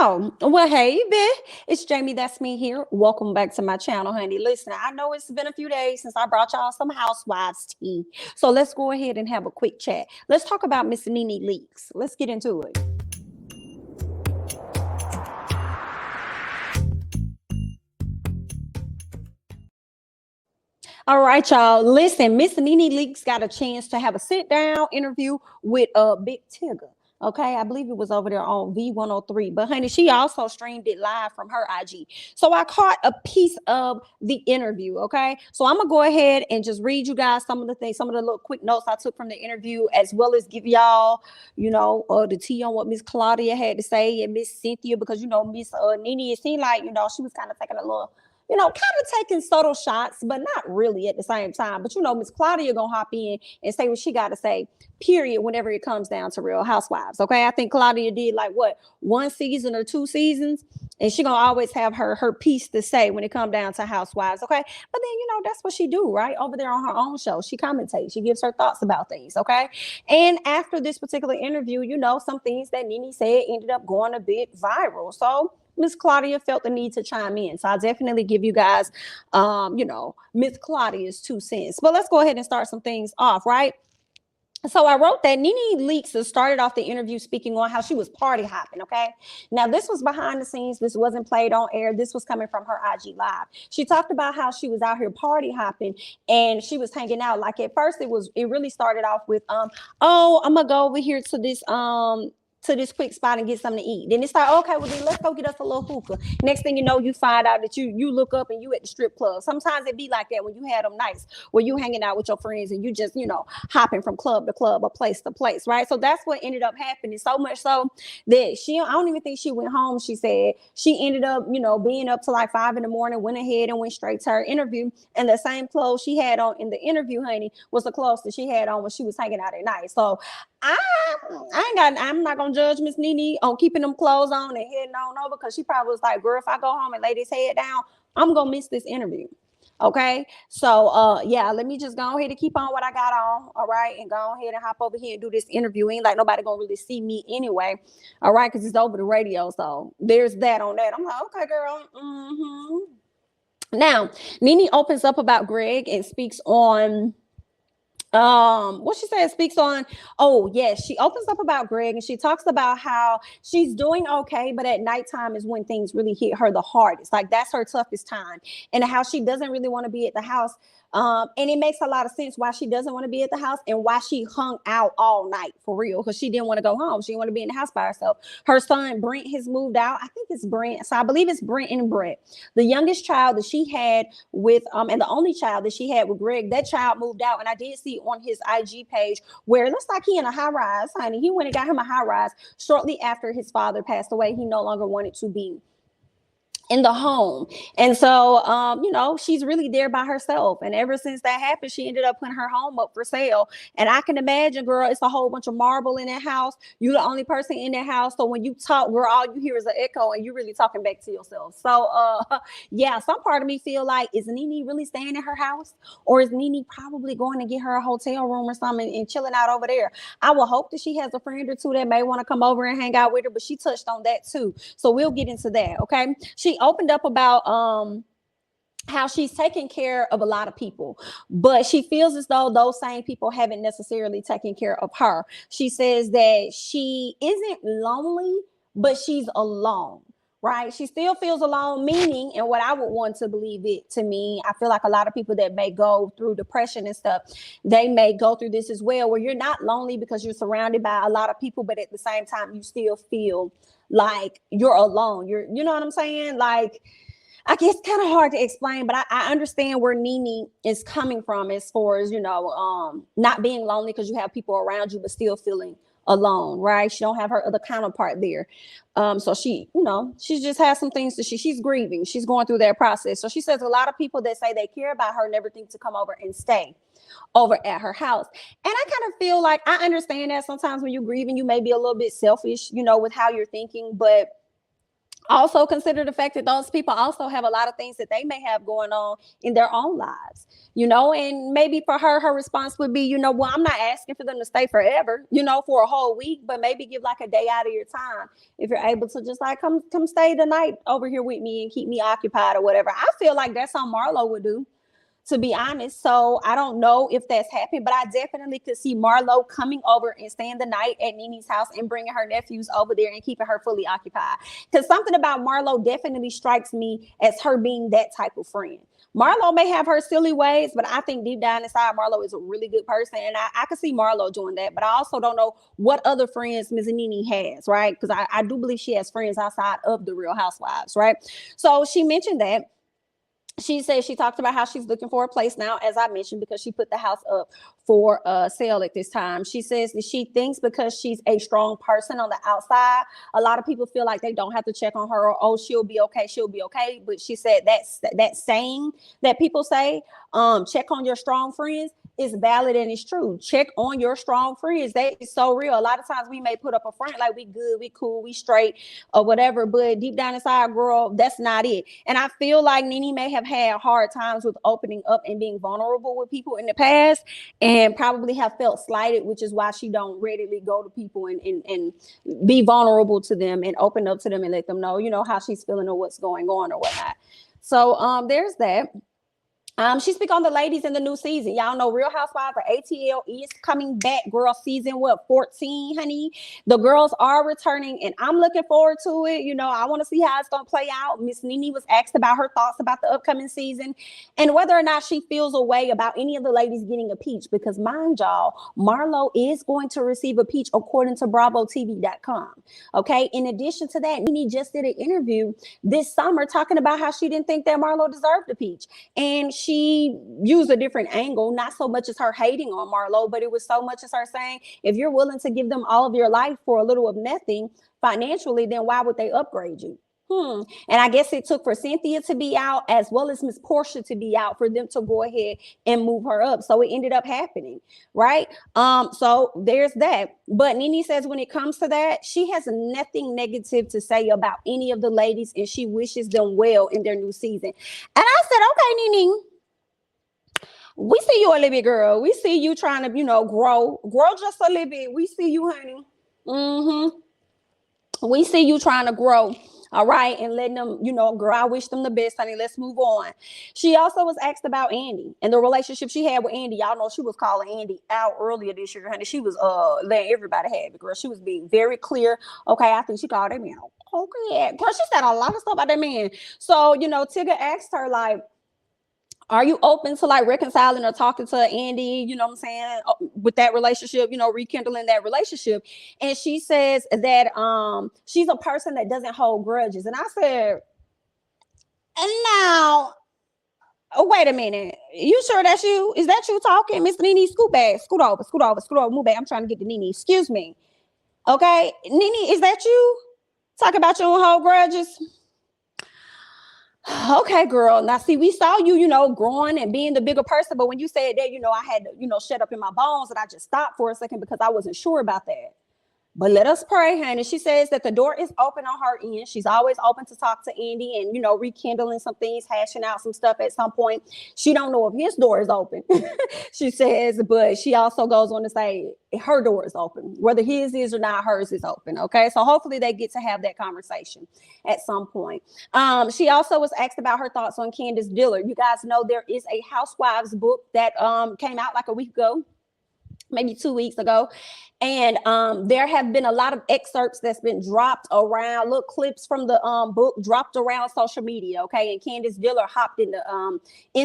Oh, well, hey, it's Jamie. That's me here. Welcome back to my channel, honey. Listen, I know it's been a few days since I brought y'all some Housewives tea. So let's go ahead and have a quick chat. Let's talk about Miss Nene leaks. Let's get into it. All right, y'all. Listen, Miss Nene Leakes got a chance to have a sit-down interview with Big Tigger. Okay, I believe it was over there on V103. But honey, she also streamed it live from her IG. So I caught a piece of the interview. Okay, so I'm gonna go ahead and just read you guys some of the things, some of the little quick notes I took from the interview, as well as give y'all, the tea on what Miss Claudia had to say and Miss Cynthia, because Miss Nene, it seemed like she was kind of taking a little, kind of taking subtle shots, but not really at the same time. But Miss Claudia gonna hop in and say what she got to say, period, whenever it comes down to Real Housewives. Okay, I think Claudia did like what, 1 season or 2 seasons, and she gonna always have her piece to say when it comes down to Housewives. Okay, but then that's what she do, right? Over there on her own show, she commentates, she gives her thoughts about things. Okay, and after this particular interview, some things that Nene said ended up going a bit viral. So Miss Claudia felt the need to chime in. So I'll definitely give you guys, Miss Claudia's 2 cents. But let's go ahead and start some things off, right? So I wrote that Nene Leakes started off the interview speaking on how she was party hopping, okay? Now, this was behind the scenes. This wasn't played on air. This was coming from her IG Live. She talked about how she was out here party hopping and she was hanging out. Like at first, it really started off with, oh, I'm going to go over here to this quick spot and get something to eat. Then it's like, okay, well then let's go get us a little hookah. Next thing you know, you find out that you look up and you at the strip club. Sometimes it be like that when you had them nights where you hanging out with your friends and you just, hopping from club to club or place to place, right? So that's what ended up happening. So much so that I don't even think she went home. She said she ended up, being up to like 5 in the morning, went ahead and went straight to her interview. And the same clothes she had on in the interview, honey, was the clothes that she had on when she was hanging out at night. So I'm not gonna judge Miss Nene on keeping them clothes on and heading on over, because she probably was like, girl, if I go home and lay this head down, I'm gonna miss this interview. Okay, so yeah, let me just go ahead and keep on what I got on, all right, and go ahead and hop over here and do this interview. Ain't like nobody gonna really see me anyway, all right, because it's over the radio. So there's that on that. I'm like, okay, girl. Now Nene opens up about Greg and speaks on what she said, speaks on, oh yes, she opens up about Greg and she talks about how she's doing okay, but at nighttime is when things really hit her the hardest. Like that's her toughest time, and how she doesn't really want to be at the house. And it makes a lot of sense why she doesn't want to be at the house and why she hung out all night, for real, because she didn't want to go home. She didn't want to be in the house by herself. Her son Brent has moved out. I think it's Brent. So I believe it's Brent and Brett. The youngest child that she had with and the only child that she had with Greg, that child moved out. And I did see on his IG page where it looks like he in a high rise, honey. He went and got him a high rise shortly after his father passed away. He no longer wanted to be in the home. And so, she's really there by herself. And ever since that happened, she ended up putting her home up for sale. And I can imagine, girl, it's a whole bunch of marble in that house. You're the only person in that house. So when you talk, girl, all you hear is an echo and you're really talking back to yourself. So, yeah, some part of me feel like, is Nene really staying in her house? Or is Nene probably going to get her a hotel room or something and chilling out over there? I will hope that she has a friend or two that may want to come over and hang out with her, but she touched on that too. So we'll get into that, okay? She opened up about how she's taking care of a lot of people, but she feels as though those same people haven't necessarily taken care of her. She says that she isn't lonely, but she's alone. Right? She still feels alone, meaning, and what I would want to believe it to mean, I feel like a lot of people that may go through depression and stuff, they may go through this as well, where you're not lonely because you're surrounded by a lot of people, but at the same time, you still feel like you're alone. You know what I'm saying? Like, I guess it's kind of hard to explain, but I understand where Nene is coming from as far as, not being lonely because you have people around you, but still feeling alone, right? She don't have her other counterpart there. So she, she just has some things that she's grieving. She's going through that process. So she says a lot of people that say they care about her never think to come over and stay over at her house. And I kind of feel like I understand that sometimes when you're grieving, you may be a little bit selfish, with how you're thinking, but Also consider the fact that those people also have a lot of things that they may have going on in their own lives, and maybe for her response would be, well, I'm not asking for them to stay forever, for a whole week, but maybe give like a day out of your time if you're able to just like come stay the night over here with me and keep me occupied or whatever. I feel like that's something Marlo would do, to be honest. So I don't know if that's happened, but I definitely could see Marlo coming over and staying the night at Nene's house and bringing her nephews over there and keeping her fully occupied. Because something about Marlo definitely strikes me as her being that type of friend. Marlo may have her silly ways, but I think deep down inside, Marlo is a really good person. And I could see Marlo doing that. But I also don't know what other friends Ms. Nene has, right? Because I do believe she has friends outside of the Real Housewives, right? So she mentioned that. She said she talked about how she's looking for a place now, as I mentioned, because she put the house up for sale at this time. She says that she thinks because she's a strong person on the outside, a lot of people feel like they don't have to check on her, or, oh, she'll be okay, she'll be okay. But she said that saying that people say, check on your strong friends, is valid and it's true. Check on your strong friends. That is so real. A lot of times we may put up a front like we good, we cool, we straight or whatever, but deep down inside, girl, that's not it. And I feel like Nene may have had hard times with opening up and being vulnerable with people in the past, and probably have felt slighted, which is why she don't readily go to people and be vulnerable to them and open up to them and let them know, how she's feeling or what's going on or whatnot. So there's that. She speak on the ladies in the new season. Y'all know Real Housewives of ATL is coming back, girl. Season 14, honey. The girls are returning, and I'm looking forward to it. I want to see how it's gonna play out. Miss Nene was asked about her thoughts about the upcoming season and whether or not she feels a way about any of the ladies getting a peach. Because mind y'all, Marlo is going to receive a peach according to BravoTV.com. Okay. In addition to that, Nene just did an interview this summer talking about how she didn't think that Marlo deserved a peach, and she used a different angle, not so much as her hating on Marlo, but it was so much as her saying, if you're willing to give them all of your life for a little of nothing financially, then why would they upgrade you? And I guess it took for Cynthia to be out as well as Miss Portia to be out for them to go ahead and move her up. So it ended up happening, right? So there's that. But Nene says when it comes to that, she has nothing negative to say about any of the ladies, and she wishes them well in their new season. And I said, okay, Nene, we see you a little bit, girl. We see you trying to, grow just a little bit. We see you, honey. We see you trying to grow. All right. And letting them, girl, I wish them the best, honey. Let's move on. She also was asked about Andy and the relationship she had with Andy. Y'all know she was calling Andy out earlier this year, honey. She was letting everybody have it, girl. She was being very clear. Okay, I think she called that man. Okay, girl, she said a lot of stuff about that man. So, Tigger asked her, like, are you open to like reconciling or talking to Andy, with that relationship, rekindling that relationship? And she says that she's a person that doesn't hold grudges. And I said, and now, wait a minute. You sure that's you? Is that you talking? Miss Nene, scoot back, scoot over, move back. I'm trying to get to Nene. Excuse me. Okay, Nene, is that you? Talk about you don't hold grudges. Okay, girl. Now, see, we saw you, growing and being the bigger person. But when you said that, I had to, shut up in my bones, and I just stopped for a second because I wasn't sure about that. But let us pray, honey. She says that the door is open on her end. She's always open to talk to Andy and, rekindling some things, hashing out some stuff at some point. She don't know if his door is open, she says, but she also goes on to say her door is open. Whether his is or not, hers is open. Okay, so hopefully they get to have that conversation at some point. She also was asked about her thoughts on Candace Dillard. You guys know there is a Housewives book that came out like a week ago, maybe 2 weeks ago. And there have been a lot of excerpts that's been dropped around, little clips from the book dropped around social media. Okay. And Candiace Diller hopped in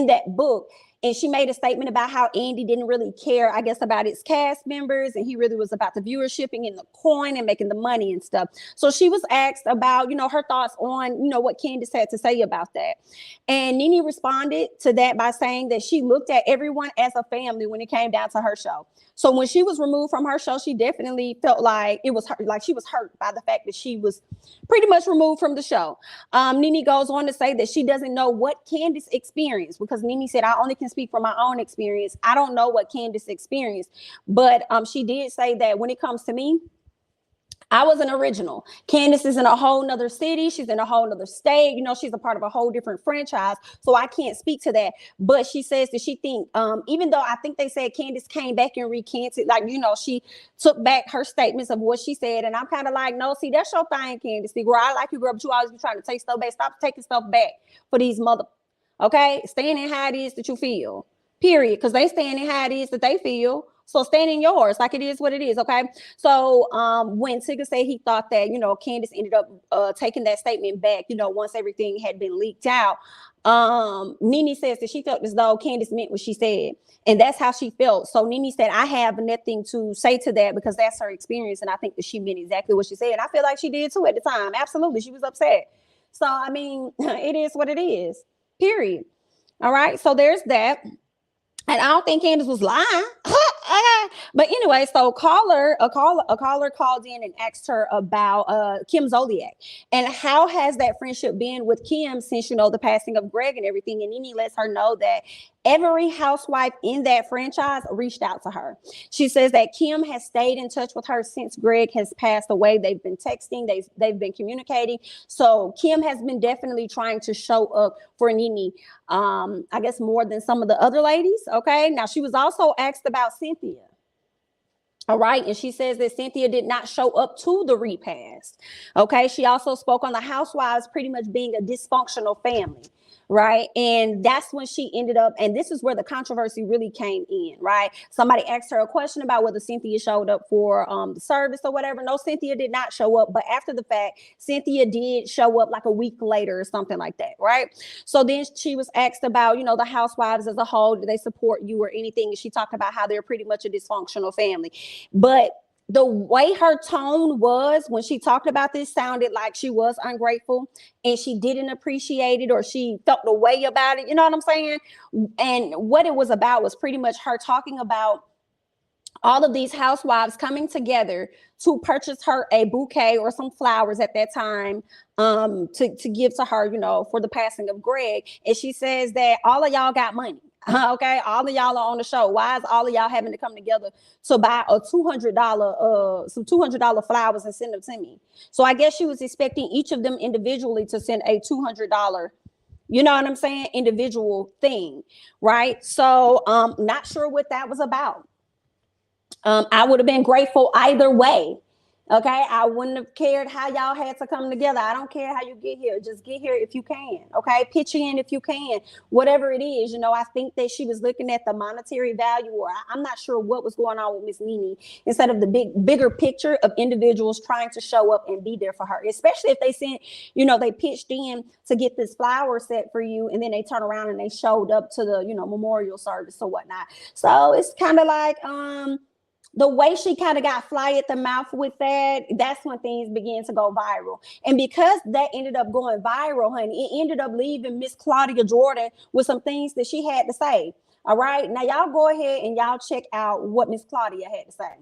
that book. And she made a statement about how Andy didn't really care, I guess, about his cast members. And he really was about the viewership and getting the coin and making the money and stuff. So she was asked about, her thoughts on, what Candace had to say about that. And Nene responded to that by saying that she looked at everyone as a family when it came down to her show. So when she was removed from her show, she definitely felt like it was like she was hurt by the fact that she was pretty much removed from the show. Nene goes on to say that she doesn't know what Candace experienced, because Nene said, I only can speak from my own experience. I don't know what Candace experienced, but she did say that when it comes to me, I was an original. Candace is in a whole nother city. She's in a whole nother state. You know, she's a part of a whole different franchise. So I can't speak to that. But she says that she think, even though I think they said Candace came back and recanted, like, you know, she took back her statements of what she said. And I'm kind of like, no, see, that's your thing, Candace. See, girl, I like you, girl, but you always be trying to take stuff back. Stop taking stuff back for these okay? Stand in how it is that you feel, period. Because they stand in how it is that they feel. So stand in yours, like it is what it is, okay? So when Tigger said he thought that, you know, Candace ended up taking that statement back, you know, once everything had been leaked out, Nene says that she felt as though Candace meant what she said. And that's how she felt. So Nene said, I have nothing to say to that because that's her experience. And I think that she meant exactly what she said. And I feel like she did too at the time. Absolutely. She was upset. So, I mean, it is what it is, period. All right. So there's that. And I don't think Candace was lying. But anyway, so a caller called in and asked her about Kim Zolciak and how has that friendship been with Kim since, you know, the passing of Greg and everything. And Nene lets her know that every housewife in that franchise reached out to her. She says that Kim has stayed in touch with her since Greg has passed away. They've been texting, they've been communicating. So Kim has been definitely trying to show up for Nene, I guess more than some of the other ladies. Okay. Now she was also asked about Cynthia. All right. And she says that Cynthia did not show up to the repast. Okay. She also spoke on the Housewives pretty much being a dysfunctional family. Right. And that's when she ended up. And this is where the controversy really came in. Right. Somebody asked her a question about whether Cynthia showed up for the service or whatever. No, Cynthia did not show up. But after the fact, Cynthia did show up like a week later or something like that. Right. So then she was asked about, you know, the Housewives as a whole. Do they support you or anything? And she talked about how they're pretty much a dysfunctional family. But the way her tone was when she talked about this sounded like she was ungrateful and she didn't appreciate it or she felt the way about it. You know what I'm saying? And what it was about was pretty much her talking about all of these housewives coming together to purchase her a bouquet or some flowers at that time to give to her, you know, for the passing of Greg. And she says that all of y'all got money. Okay, all of y'all are on the show. Why is all of y'all having to come together to buy a $200 flowers and send them to me? So I guess she was expecting each of them individually to send a $200, you know what I'm saying, individual thing, right? So not sure what that was about. I would have been grateful either way. Okay, I wouldn't have cared how y'all had to come together. I don't care how you get here. Just get here if you can. Okay, pitch in if you can. Whatever it is, you know, I think that she was looking at the monetary value, or I'm not sure what was going on with Miss Nene, instead of the bigger picture of individuals trying to show up and be there for her. Especially if they sent, you know, they pitched in to get this flower set for you, and then they turn around and they showed up to the, you know, memorial service or whatnot. So it's kind of like the way she kind of got fly at the mouth with that, that's when things began to go viral. And because that ended up going viral, honey, it ended up leaving Miss Claudia Jordan with some things that she had to say. All right. Now, y'all go ahead and y'all check out what Miss Claudia had to say.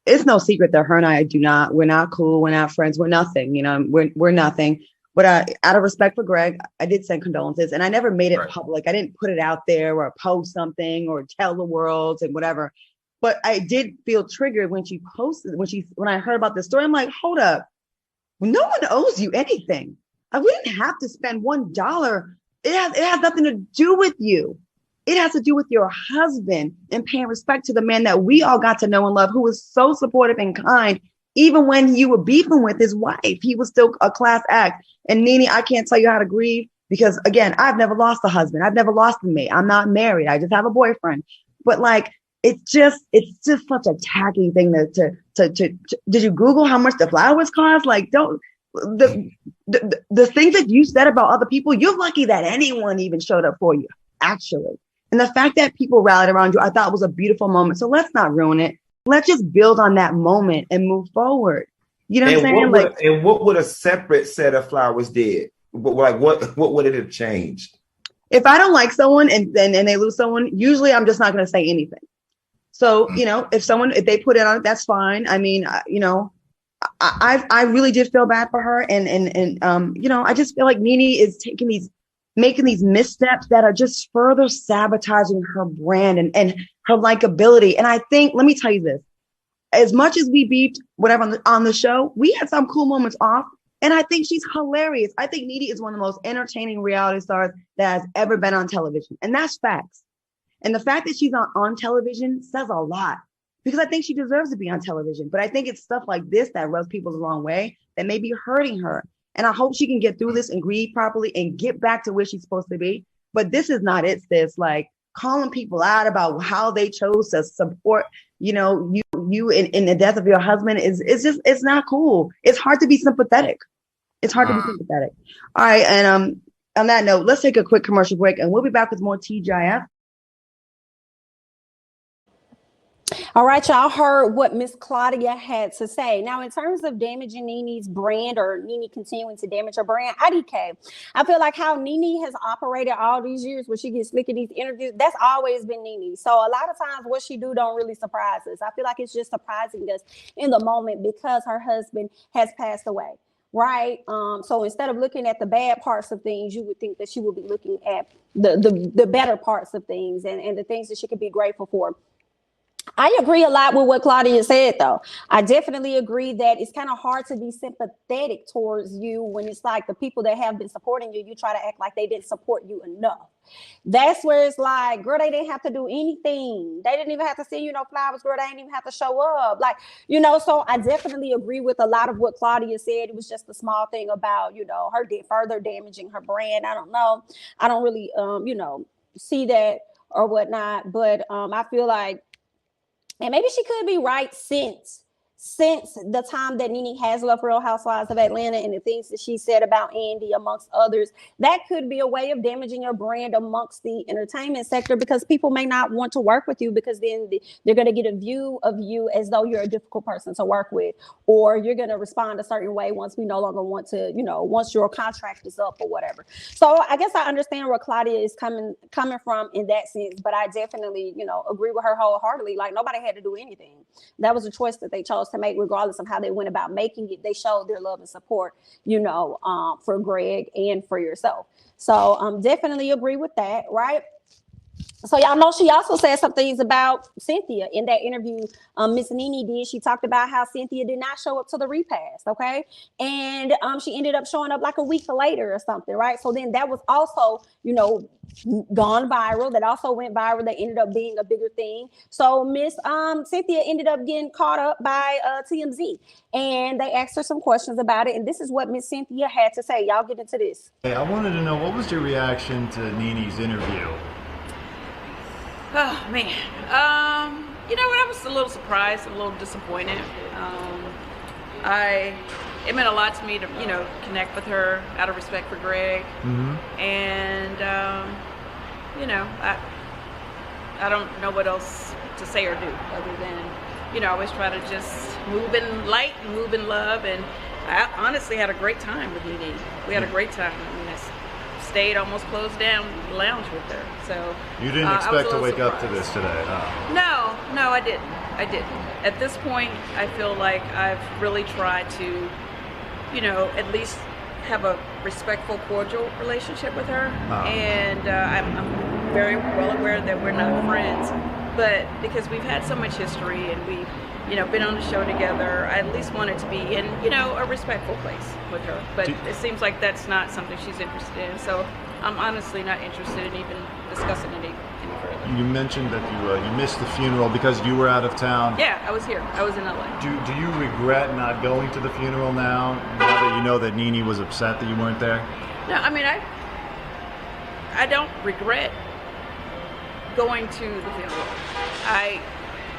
It's no secret that her and I we're not cool. We're not friends. We're nothing. You know, we're nothing. But out of respect for Greg, I did send condolences and I never made it public. I didn't put it out there or post something or tell the world and whatever. But I did feel triggered when she posted, when I heard about this story. I'm like, hold up. No one owes you anything. We didn't have to spend $1. It has nothing to do with you. It has to do with your husband and paying respect to the man that we all got to know and love, who was so supportive and kind. Even when you were beefing with his wife, he was still a class act. And Nene, I can't tell you how to grieve because, again, I've never lost a husband. I've never lost a mate. I'm not married. I just have a boyfriend. But like, it's just such a tacky thing to did you Google how much the flowers cost? Like, don't the things that you said about other people, you're lucky that anyone even showed up for you, actually. And the fact that people rallied around you, I thought was a beautiful moment. So let's not ruin it. Let's just build on that moment and move forward. You know what I'm saying? And what would a separate set of flowers did? Like what would it have changed? If I don't like someone and they lose someone, usually I'm just not going to say anything. So, you know, if they put it on, that's fine. I mean, you know, I really did feel bad for her. And you know, I just feel like Nene is making these missteps that are just further sabotaging her brand and her likability. And I think, let me tell you this, as much as we beeped whatever on the show, we had some cool moments off. And I think she's hilarious. I think Nene is one of the most entertaining reality stars that has ever been on television. And that's facts. And the fact that she's on television says a lot, because I think she deserves to be on television. But I think it's stuff like this that rubs people the wrong way that may be hurting her. And I hope she can get through this and grieve properly and get back to where she's supposed to be. But this is not it, sis. Like, calling people out about how they chose to support, you know, you in the death of your husband is just, it's not cool. It's hard to be sympathetic. It's hard to be sympathetic. All right. And on that note, let's take a quick commercial break and we'll be back with more TGIF. All right, y'all heard what Miss Claudia had to say. Now, in terms of damaging Nene's brand or Nene continuing to damage her brand, IDK, I feel like how Nene has operated all these years when she gets slick in these interviews, that's always been Nene. So a lot of times what she do don't really surprise us. I feel like it's just surprising us in the moment because her husband has passed away. Right. So instead of looking at the bad parts of things, you would think that she would be looking at the better parts of things and the things that she could be grateful for. I agree a lot with what Claudia said, though. I definitely agree that it's kind of hard to be sympathetic towards you when it's like the people that have been supporting you, you try to act like they didn't support you enough. That's where it's like, girl, they didn't have to do anything. They didn't even have to send you no flowers, girl. They didn't even have to show up. Like, you know, so I definitely agree with a lot of what Claudia said. It was just a small thing about, you know, her further damaging her brand. I don't know. I don't really, you know, see that or whatnot. But I feel like, and maybe she could be right since the time that Nene has left Real Housewives of Atlanta and the things that she said about Andy, amongst others, that could be a way of damaging your brand amongst the entertainment sector, because people may not want to work with you because then they're going to get a view of you as though you're a difficult person to work with, or you're going to respond a certain way once we no longer want to, you know, once your contract is up or whatever. So I guess I understand where Claudia is coming from in that sense, but I definitely, you know, agree with her wholeheartedly. Like, nobody had to do anything. That was a choice that they chose to make, regardless of how they went about making it. They showed their love and support, you know, for Greg and for yourself. So definitely agree with that, right? So y'all know she also said some things about Cynthia in that interview Miss Nene did. She talked about how Cynthia did not show up to the repast, okay? And she ended up showing up like a week later or something, right? So then that was also, you know, gone viral. That also went viral. That ended up being a bigger thing. So Miss Cynthia ended up getting caught up by TMZ, and they asked her some questions about it. And this is what Miss Cynthia had to say. Y'all get into this. Hey, I wanted to know, what was your reaction to Nene's interview? Oh man, you know what? I was a little surprised, a little disappointed. It meant a lot to me to, you know, connect with her out of respect for Greg. Mm-hmm. And you know, I don't know what else to say or do other than, you know, I always try to just move in light and move in love. And I honestly had a great time with Nene. We had a great time. I mean, I stayed, almost closed down the lounge with her. So you didn't expect to wake up to this today, huh? No, I didn't. At this point, I feel like I've really tried to, you know, at least have a respectful, cordial relationship with her. And I'm very well aware that we're not friends, but because we've had so much history and we've, you know, been on the show together, I at least wanted to be in, you know, a respectful place with her. But it seems like that's not something she's interested in. So I'm honestly not interested in even discussing it any further. You mentioned that you missed the funeral because you were out of town. Yeah, I was here. I was in LA. Do you regret not going to the funeral now that you know that Nene was upset that you weren't there? No, I mean, I don't regret going to the funeral. I,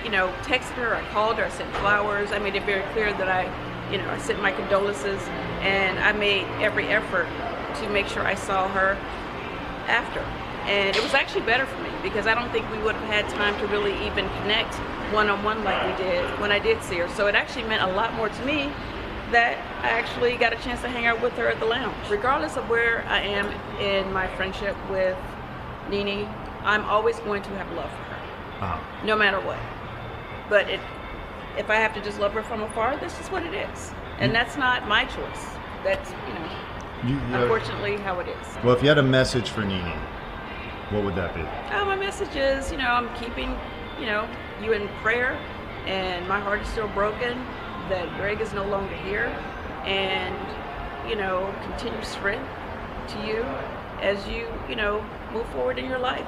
you know, texted her, I called her, I sent flowers. I made it very clear that I sent my condolences, and I made every effort to make sure I saw her after. And it was actually better for me because I don't think we would have had time to really even connect one-on-one like we did when I did see her. So it actually meant a lot more to me that I actually got a chance to hang out with her at the lounge. Regardless of where I am in my friendship with Nene, I'm always going to have love for her, no matter what. But if I have to just love her from afar, that's just what it is. And that's not my choice. That's, unfortunately how it is. Well, if you had a message for Nene, what would that be? My message is, I'm keeping, you in prayer. And my heart is still broken that Greg is no longer here. And, you know, continue strength to you as you, you know, move forward in your life.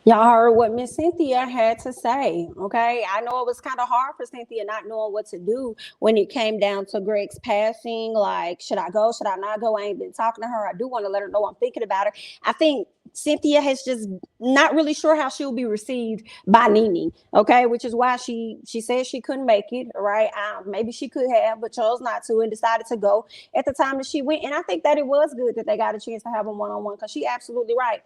Y'all heard what Miss Cynthia had to say, okay? I know it was kind of hard for Cynthia not knowing what to do when it came down to Greg's passing. Like, should I go? Should I not go? I ain't been talking to her. I do want to let her know I'm thinking about her. I think Cynthia has just not really sure how she'll be received by Nene, okay? Which is why she said she couldn't make it, right? Maybe she could have, but chose not to and decided to go at the time that she went. And I think that it was good that they got a chance to have a one-on-one, because she absolutely right.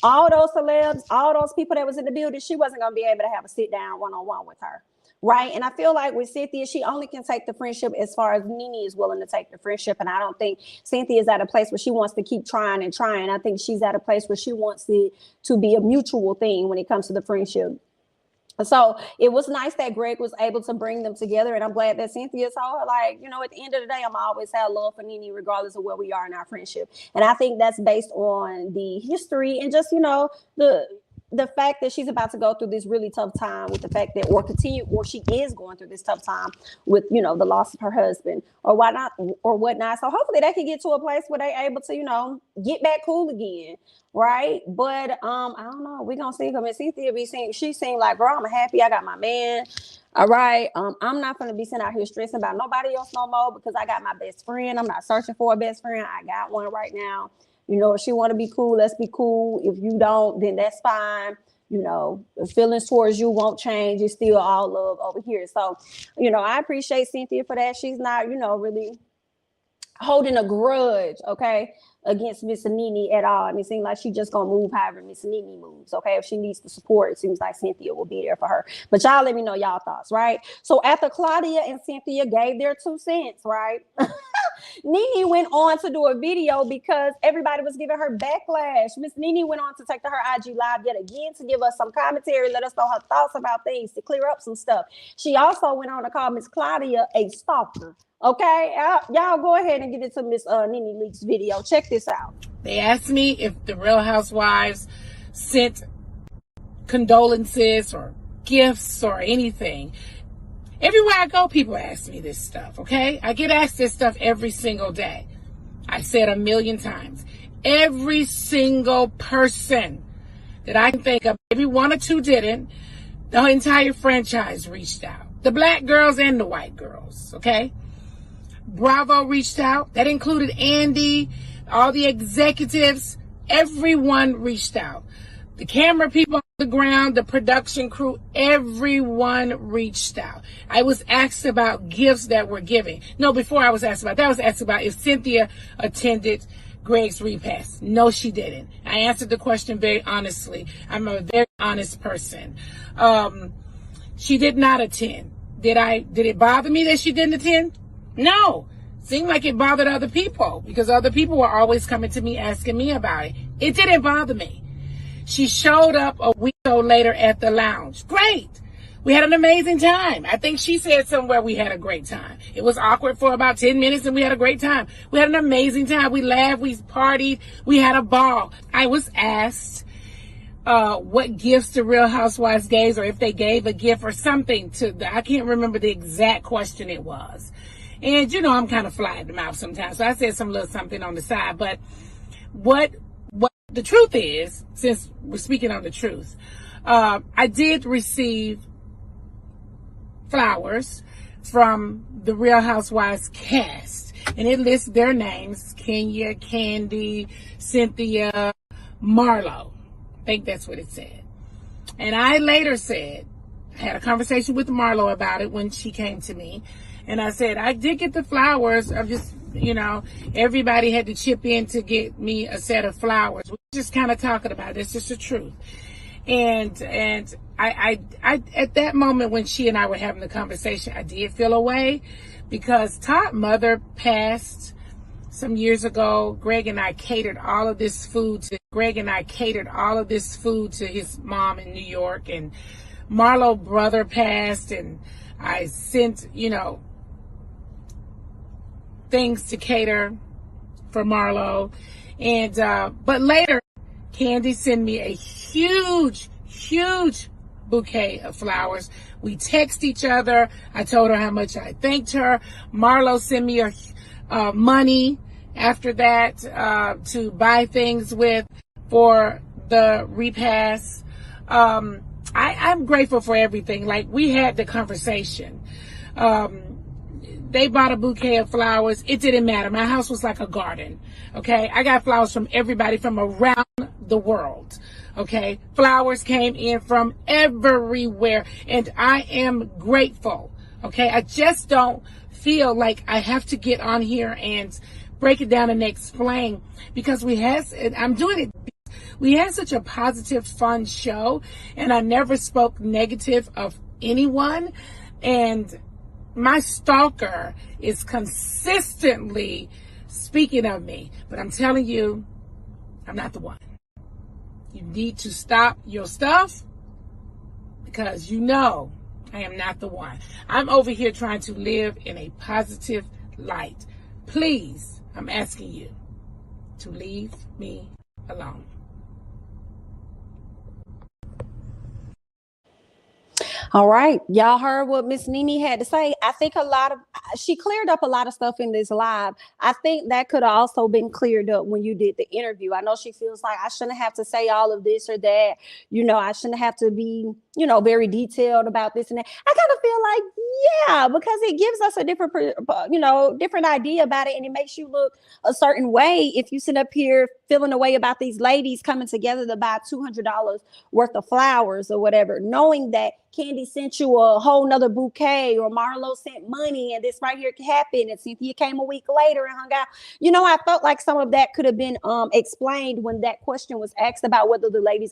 All those celebs, all those people that was in the building, she wasn't going to be able to have a sit down one-on-one with her, right? And I feel like with Cynthia, she only can take the friendship as far as Nene is willing to take the friendship. And I don't think Cynthia is at a place where she wants to keep trying and trying. I think she's at a place where she wants it to be a mutual thing when it comes to the friendship. So it was nice that Greg was able to bring them together. And I'm glad that Cynthia saw her, like, you know, at the end of the day, I'm always have love for Nene, regardless of where we are in our friendship. And I think that's based on the history and just, you know, the fact that she's about to go through this really tough time with the fact that, or she is going through this tough time with, you know, the loss of her husband or whatnot. So hopefully they can get to a place where they're able to, you know, get back cool again. Right. But I don't know. We're going to see. Because Cynthia she seemed like, girl, I'm happy. I got my man. All right. I'm not going to be sitting out here stressing about nobody else no more, because I got my best friend. I'm not searching for a best friend. I got one right now. You know, if she want to be cool, let's be cool. If you don't, then that's fine. You know, the feelings towards you won't change. It's still all love over here. So, you know, I appreciate Cynthia for that. She's not, you know, really holding a grudge, okay, against Miss Nene at all. I mean, it seems like she just gonna move however Miss Nene moves, okay? If she needs the support, it seems like Cynthia will be there for her. But y'all let me know y'all thoughts, right? So after Claudia and Cynthia gave their 2 cents, right? Nene went on to do a video because everybody was giving her backlash. Miss Nene went on to take to her IG Live yet again to give us some commentary, let us know her thoughts about things, to clear up some stuff. She also went on to call Miss Claudia a stalker. Okay, y'all go ahead and get into Miss Nene Leak's video. Check this out. They asked me if the Real Housewives sent condolences or gifts or anything. Everywhere I go, people ask me this stuff, okay? I get asked this stuff every single day. I said 1,000,000 times. Every single person that I can think of, maybe 1 or 2 didn't, the entire franchise reached out. The black girls and the white girls, okay? Bravo reached out. That included Andy, all the executives. Everyone reached out. The camera people on the ground, the production crew, everyone reached out. I was asked about gifts that were given. No, before I was asked about that, I was asked about if Cynthia attended Greg's repast. No, she didn't. I answered the question very honestly. I'm a very honest person. She did not attend. Did it bother me that she didn't attend? No. Seemed like it bothered other people, because other people were always coming to me asking me about it. It didn't bother me. She showed up a week or so later at the lounge. Great. We had an amazing time. I think she said somewhere we had a great time. It was awkward for about 10 minutes and we had a great time. We had an amazing time. We laughed, we partied, we had a ball. I was asked what gifts the Real Housewives gave, or if they gave a gift or something I can't remember the exact question it was. And, you know, I'm kind of fly at the mouth sometimes. So I said some little something on the side. But what the truth is, since we're speaking on the truth, I did receive flowers from the Real Housewives cast. And it lists their names: Kenya, Candy, Cynthia, Marlo. I think that's what it said. And I later said, I had a conversation with Marlo about it when she came to me. And I said, I did get the flowers. I'm just, you know, everybody had to chip in to get me a set of flowers. We're just kind of talking about it. It's just the truth. And I at that moment when she and I were having the conversation, I did feel a way, because Todd's mother passed some years ago. Greg and I catered all of this food to his mom in New York. And Marlo's brother passed, and I sent, you know, things to cater for Marlo. And but later, Candy sent me a huge bouquet of flowers. We text each other. I told her how much I thanked her. Marlo sent me money after that to buy things with for the repast. I'm grateful for everything. Like, we had the conversation. They bought a bouquet of flowers. It didn't matter. My house was like a garden. Okay. I got flowers from everybody from around the world. Okay. Flowers came in from everywhere, and I am grateful. Okay. I just don't feel like I have to get on here and break it down and explain, because I'm doing it. We had such a positive, fun show, and I never spoke negative of anyone. And my stalker is consistently speaking of me, but I'm telling you, I'm not the one. You need to stop your stuff, because you know I am not the one. I'm over here trying to live in a positive light. Please, I'm asking you to leave me alone. All right. Y'all heard what Miss Nene had to say. I think she cleared up a lot of stuff in this live. I think that could have also been cleared up when you did the interview. I know she feels like I shouldn't have to say all of this or that. I shouldn't have to be, very detailed about this and that. I kind of feel like, yeah, because it gives us a different idea about it, and it makes you look a certain way if you sit up here feeling a way about these ladies coming together to buy $200 worth of flowers or whatever, knowing that Candy sent you a whole nother bouquet, or Marlo sent money, and this right here happened, and Cynthia came a week later and hung out. I felt like some of that could have been explained when that question was asked about whether the ladies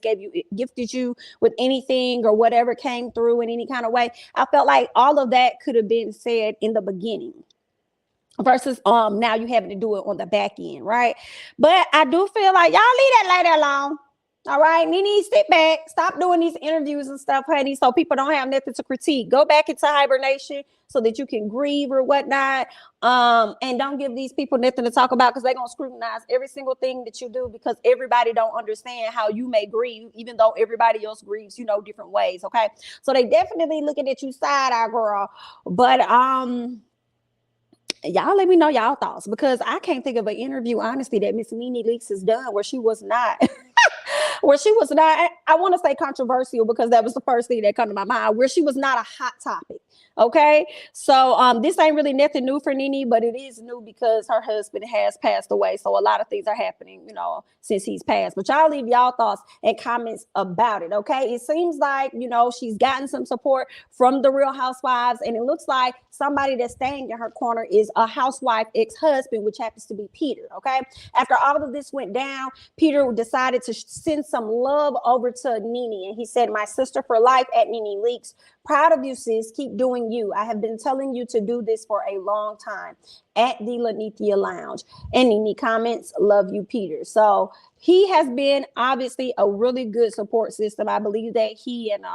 gifted you with anything or whatever came through in any kind of way. I felt like all of that could have been said in the beginning, versus now you having to do it on the back end, right? But I do feel like y'all leave that lady alone. All right, Nene, sit back. Stop doing these interviews and stuff, honey, so people don't have nothing to critique. Go back into hibernation so that you can grieve or whatnot. And don't give these people nothing to talk about, because they're going to scrutinize every single thing that you do, because everybody don't understand how you may grieve, even though everybody else grieves, different ways, okay? So they definitely looking at you side-eye, girl. But y'all let me know y'all thoughts, because I can't think of an interview, honestly, that Miss Nene Leakes has done where she was not... I want to say controversial, because that was the first thing that come to my mind, where she was not a hot topic. Okay. So this ain't really nothing new for Nene, but it is new because her husband has passed away. So a lot of things are happening, since he's passed. But y'all leave y'all thoughts and comments about it. Okay. It seems like, she's gotten some support from the Real Housewives, and it looks like somebody that's staying in her corner is a housewife ex-husband, which happens to be Peter. Okay. After all of this went down, Peter decided to send some love over to Nene, and he said, "My sister for life at Nene Leakes. Proud of you, sis. Keep doing you. I have been telling you to do this for a long time." At the Lanithia Lounge. And Nene comments, "Love you, Peter." So he has been obviously a really good support system. I believe that he and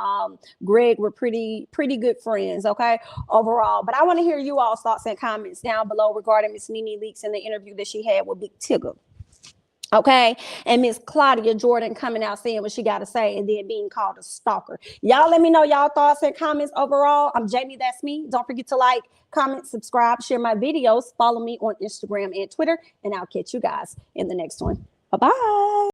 Greg were pretty good friends, okay, overall. But I want to hear you all's thoughts and comments down below regarding Miss Nene Leakes and the interview that she had with Big Tigger. Okay, and Miss Claudia Jordan coming out saying what she got to say, and then being called a stalker. Y'all let me know y'all thoughts and comments overall. I'm Jamie, that's me. Don't forget to like, comment, subscribe, share my videos, follow me on Instagram and Twitter, and I'll catch you guys in the next one. Bye-bye.